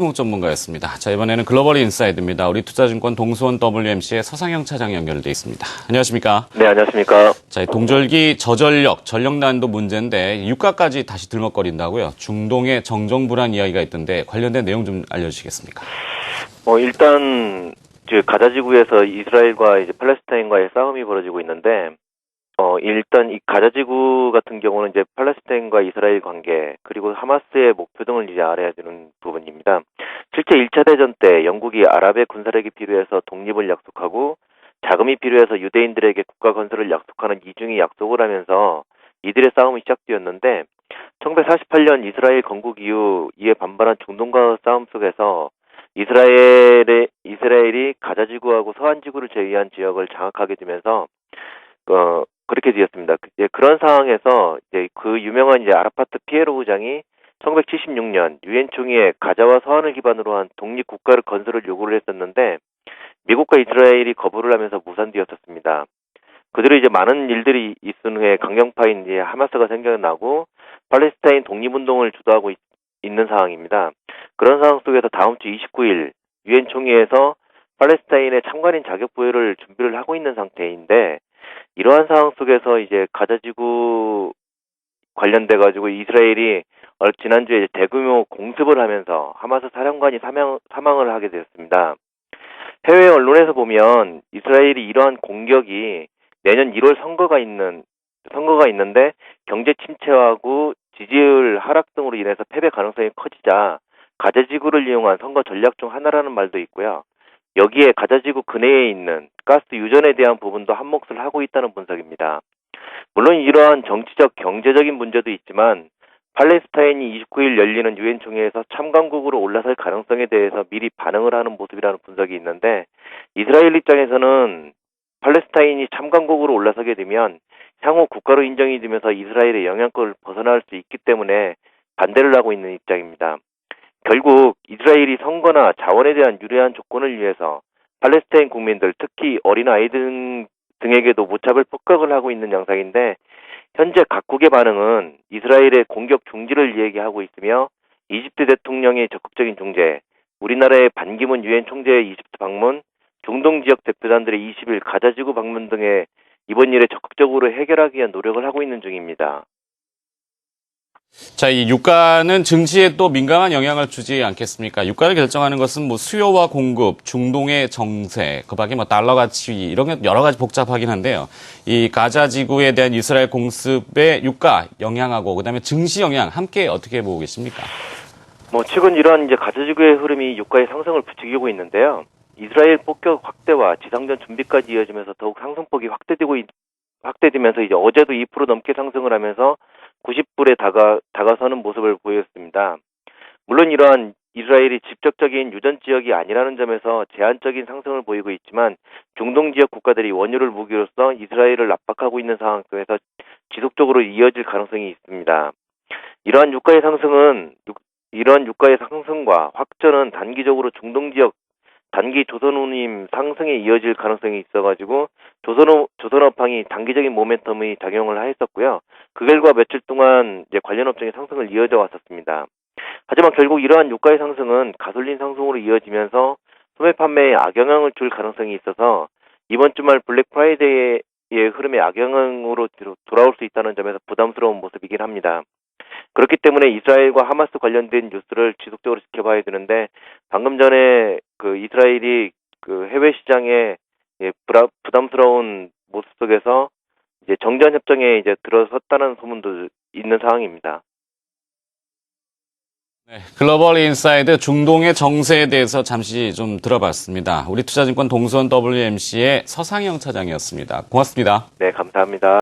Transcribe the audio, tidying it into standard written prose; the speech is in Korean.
한국 전문가였습니다. 자, 이번에는 글로벌 인사이드입니다. 우리 투자증권 동수원 WMC의 서상영 차장 연결돼 있습니다. 안녕하십니까? 네, 안녕하십니까? 자, 동절기 저전력, 전력난도 문제인데 유가까지 다시 들먹거린다고요. 중동의 정정불안 이야기가 있던데 관련된 내용 좀 알려주시겠습니까? 일단 가자 지구에서 이스라엘과 이제 팔레스타인과의 싸움이 벌어지고 있는데 일단 이 가자 지구 같은 경우는 이제 팔레스타인과 이스라엘 관계 그리고 하마스의 목표 등을 이제 알아야 되는 부분입니다. 실제 1차 대전 때 영국이 아랍의 군사력이 필요해서 독립을 약속하고 자금이 필요해서 유대인들에게 국가 건설을 약속하는 이중의 약속을 하면서 이들의 싸움이 시작되었는데 1948년 이스라엘 건국 이후 이에 반발한 중동과의 싸움 속에서 이스라엘이 가자 지구하고 서한 지구를 제외한 지역을 장악하게 되면서 그렇게 되었습니다. 그런 상황에서 이제 그 유명한 이제 아라파트 피에로 부장이 1976년 유엔 총회에 가자와 서한을 기반으로 한 독립 국가를 건설을 요구를 했었는데 미국과 이스라엘이 거부를 하면서 무산되었었습니다. 그대로 이제 많은 일들이 있은 후에 강경파인 이제 하마스가 생겨나고 팔레스타인 독립운동을 주도하고 있는 상황입니다. 그런 상황 속에서 다음 주 29일 유엔 총회에서 팔레스타인의 참관인 자격 부여를 준비를 하고 있는 상태인데 이러한 상황 속에서 이제 가자지구 관련돼 가지고 이스라엘이 지난주에 대규모 공습을 하면서 하마스 사령관이 사망을 하게 되었습니다. 해외 언론에서 보면 이스라엘이 이러한 공격이 내년 1월 선거가 있는데 경제 침체하고 지지율 하락 등으로 인해서 패배 가능성이 커지자 가자지구를 이용한 선거 전략 중 하나라는 말도 있고요. 여기에 가자지구 근해에 있는 가스 유전에 대한 부분도 한몫을 하고 있다는 분석입니다. 물론 이러한 정치적, 경제적인 문제도 있지만 팔레스타인이 29일 열리는 유엔 총회에서 참관국으로 올라설 가능성에 대해서 미리 반응을 하는 모습이라는 분석이 있는데 이스라엘 입장에서는 팔레스타인이 참관국으로 올라서게 되면 향후 국가로 인정이 되면서 이스라엘의 영향권을 벗어날 수 있기 때문에 반대를 하고 있는 입장입니다. 결국 이스라엘이 선거나 자원에 대한 유리한 조건을 위해서 팔레스타인 국민들, 특히 어린아이들 등에게도 무차별 폭격을 하고 있는 양상인데 현재 각국의 반응은 이스라엘의 공격 중지를 이야기하고 있으며 이집트 대통령의 적극적인 중재, 우리나라의 반기문 유엔 총재의 이집트 방문, 중동 지역 대표단들의 20일 가자지구 방문 등의 이번 일에 적극적으로 해결하기 위한 노력을 하고 있는 중입니다. 자, 이 유가는 증시에 또 민감한 영향을 주지 않겠습니까? 유가를 결정하는 것은 뭐 수요와 공급, 중동의 정세, 그 밖에 뭐 달러 가치 이런 게 여러 가지 복잡하긴 한데요. 이 가자 지구에 대한 이스라엘 공습의 유가 영향하고 그다음에 증시 영향 함께 어떻게 보고 계십니까? 최근 이러한 이제 가자 지구의 흐름이 유가의 상승을 부추기고 있는데요. 이스라엘 폭격 확대와 지상전 준비까지 이어지면서 더욱 상승폭이 확대되면서 이제 어제도 2% 넘게 상승을 하면서 90불에 다가서는 모습을 보였습니다. 물론 이러한 이스라엘이 직접적인 유전 지역이 아니라는 점에서 제한적인 상승을 보이고 있지만 중동 지역 국가들이 원유를 무기로써 이스라엘을 압박하고 있는 상황 속에서 지속적으로 이어질 가능성이 있습니다. 이러한 유가의 상승과 확전은 단기적으로 중동 지역 단기 조선운임 상승에 이어질 가능성이 있어가지고 조선업황이 단기적인 모멘텀이 작용을 하였었고요. 그 결과 며칠 동안 이제 관련 업종의 상승을 이어져 왔었습니다. 하지만 결국 이러한 유가의 상승은 가솔린 상승으로 이어지면서 소매 판매에 악영향을 줄 가능성이 있어서 이번 주말 블랙 프라이데이의 흐름에 악영향으로 돌아올 수 있다는 점에서 부담스러운 모습이긴 합니다. 그렇기 때문에 이스라엘과 하마스 관련된 뉴스를 지속적으로 지켜봐야 되는데 방금 전에 이스라엘이 해외 시장에 부담스러운 모습 속에서 이제 정전 협정에 이제 들어섰다는 소문도 있는 상황입니다. 네, 글로벌 인사이드 중동의 정세에 대해서 잠시 좀 들어봤습니다. 우리 투자증권 동수원 WMC의 서상영 차장이었습니다. 고맙습니다. 네, 감사합니다.